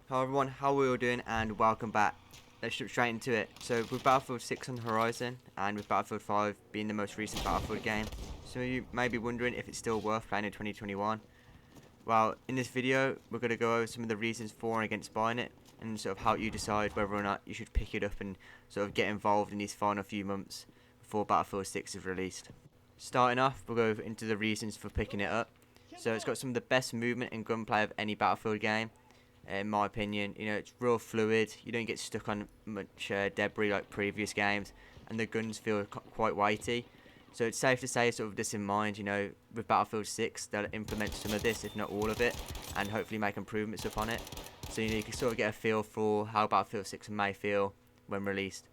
Hello everyone, how are we all doing, and welcome back. Let's jump straight into it. So with Battlefield 6 on the horizon, and with Battlefield 5 being the most recent Battlefield game, some of you may be wondering if it's still worth playing in 2021. Well, in this video, we're going to go over some of the reasons for and against buying it, and sort of how you decide whether or not you should pick it up and sort of get involved in these final few months before Battlefield 6 is released. Starting off, we'll go into the reasons for picking it up. So it's got some of the best movement and gunplay of any Battlefield game. In my opinion, it's real fluid. You don't get stuck on much debris like previous games, and the guns feel quite weighty. So it's safe to say, sort of this in mind, with Battlefield 6, they'll implement some of this, if not all of it, and hopefully make improvements upon it. So you can sort of get a feel for how Battlefield 6 may feel when released.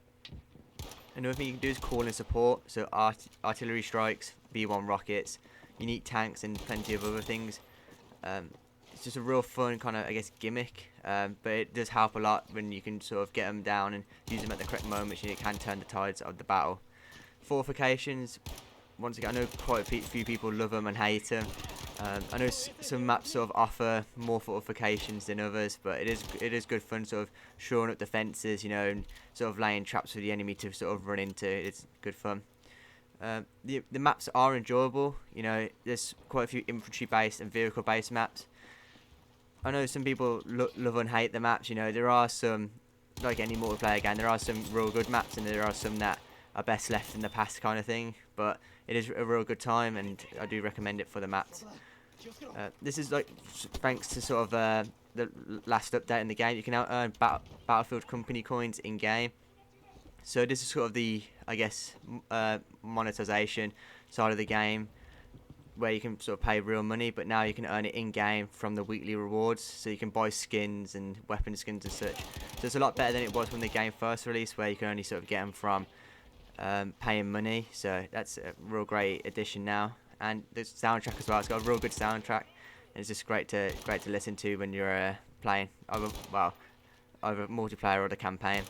Another thing you can do is call in support. So artillery strikes, V1 rockets, unique tanks, and plenty of other things. It's just a real fun kind of, gimmick, but it does help a lot when you can sort of get them down and use them at the correct moments, and it can turn the tides of the battle. Fortifications, once again, I know quite a few people love them and hate them. I know some maps sort of offer more fortifications than others, but it is good fun sort of shoring up defences, and sort of laying traps for the enemy to sort of run into. It's good fun. The maps are enjoyable. There's quite a few infantry based and vehicle based maps. I know some people love and hate the maps. There are some, like any multiplayer game, there are some real good maps, and there are some that are best left in the past kind of thing. But it is a real good time, and I do recommend it for the maps. This is like thanks to sort of the last update in the game. You can now earn Battlefield company coins in game. So this is sort of the, monetization side of the game, where you can sort of pay real money, but now you can earn it in-game from the weekly rewards, so you can buy skins and weapon skins and such. So it's a lot better than it was when the game first released, where you can only sort of get them from paying money. So that's a real great addition now. And the soundtrack as well, it's got a real good soundtrack, and it's just great to listen to when you're playing either multiplayer or the campaign.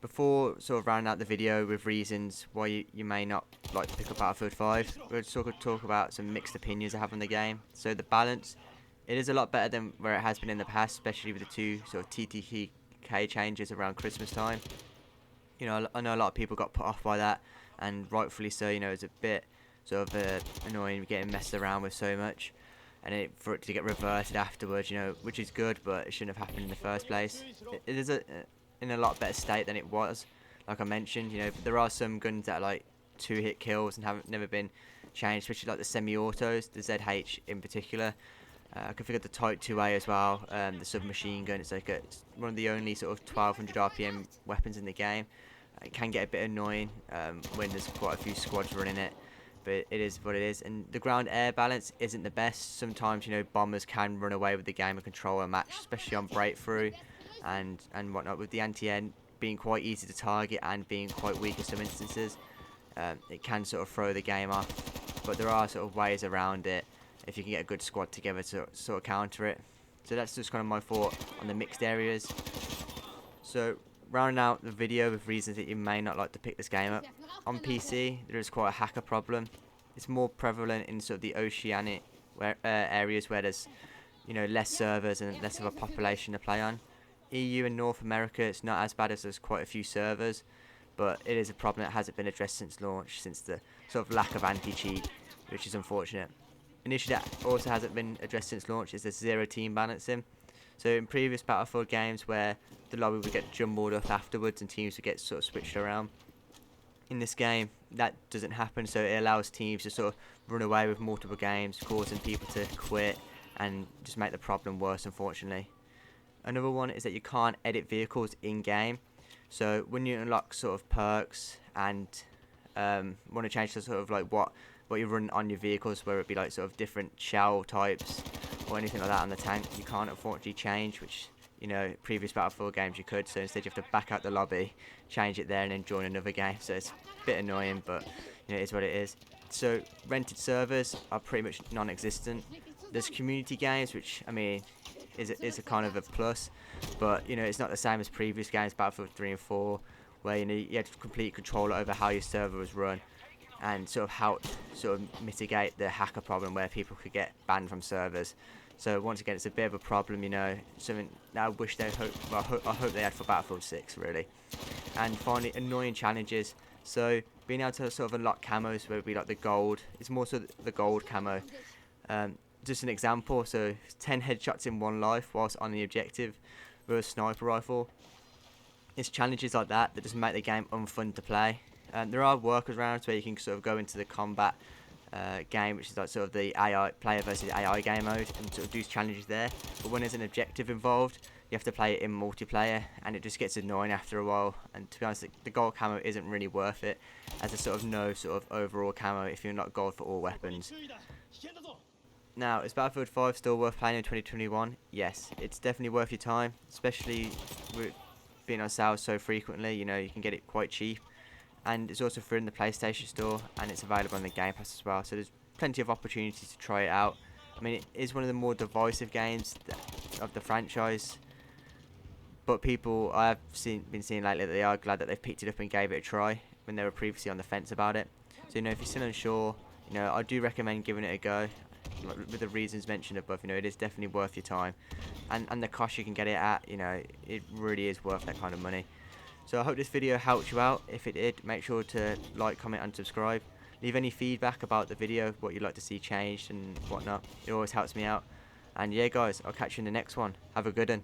Before sort of rounding out the video with reasons why you may not like to pick up Battlefield 5, we'll sort of talk about some mixed opinions I have on the game. So the balance, it is a lot better than where it has been in the past, especially with the two sort of TTK changes around Christmas time. I know a lot of people got put off by that, and rightfully so. It's a bit sort of annoying getting messed around with so much, and for it to get reverted afterwards, which is good, but it shouldn't have happened in the first place. It is in a lot better state than it was. Like I mentioned, there are some guns that are like 2-hit kills and never been changed, especially like the semi-autos, the ZH in particular. I can figure the Type 2A as well, the submachine gun. It's one of the only sort of 1200 RPM weapons in the game. It can get a bit annoying when there's quite a few squads running it, but it is what it is. And the ground-air balance isn't the best. Sometimes, bombers can run away with the game and control a match, especially on breakthrough and whatnot, with the anti-air being quite easy to target and being quite weak in some instances. It can sort of throw the game off, but there are sort of ways around it if you can get a good squad together to sort of counter it. So that's just kind of my thought on the mixed areas. So rounding out the video with reasons that you may not like to pick this game up. On PC, there is quite a hacker problem. It's more prevalent in sort of the oceanic areas where there's less servers and less of a population to play on. EU and North America, it's not as bad, as there's quite a few servers, but it is a problem that hasn't been addressed since launch, since the sort of lack of anti-cheat, which is unfortunate. An issue that also hasn't been addressed since launch is the zero team balancing. So in previous Battlefield games where the lobby would get jumbled up afterwards and teams would get sort of switched around, in this game that doesn't happen, so it allows teams to sort of run away with multiple games, causing people to quit and just make the problem worse, unfortunately. Another one is that you can't edit vehicles in-game. So when you unlock sort of perks and want to change to sort of like what you run on your vehicles, whether it be like sort of different shell types or anything like that on the tank, you can't unfortunately change, which previous Battlefield games you could. So instead you have to back out the lobby, change it there, and then join another game. So it's a bit annoying, but it is what it is. So rented servers are pretty much non-existent. There's community games, which is a kind of a plus, but it's not the same as previous games, Battlefield 3 and 4, where you had complete control over how your server was run, and sort of how to sort of mitigate the hacker problem where people could get banned from servers. So once again, it's a bit of a problem, you know, something that I wish they I hope they had for Battlefield 6 really. And finally, annoying challenges. So being able to sort of unlock camos, whether it be like the gold, it's more so the gold camo. Just an example, so 10 headshots in 1 life whilst on the objective with a sniper rifle. It's challenges like that just make the game unfun to play. There are workarounds where you can sort of go into the combat game, which is like sort of the AI player versus AI game mode, and sort of do challenges there. But when there's an objective involved, you have to play it in multiplayer, and it just gets annoying after a while. And to be honest, the gold camo isn't really worth it, as there's sort of no sort of overall camo if you're not gold for all weapons. Now, is Battlefield 5 still worth playing in 2021? Yes, it's definitely worth your time, especially with being on sale so frequently. You know, you can get it quite cheap, and it's also free in the PlayStation Store, and it's available on the Game Pass as well. So there's plenty of opportunities to try it out. I mean, it is one of the more divisive games of the franchise, but people I have been seeing lately that they are glad that they've picked it up and gave it a try when they were previously on the fence about it. So, you know, if you're still unsure, you know, I do recommend giving it a go. With the reasons mentioned above, you know, it is definitely worth your time, and the cost you can get it at, you know, it really is worth that kind of money. So I hope this video helped you out. If it did, make sure to like, comment and subscribe. Leave any feedback about the video, what you'd like to see changed and whatnot. It always helps me out. And yeah guys, I'll catch you in the next one. Have a good one.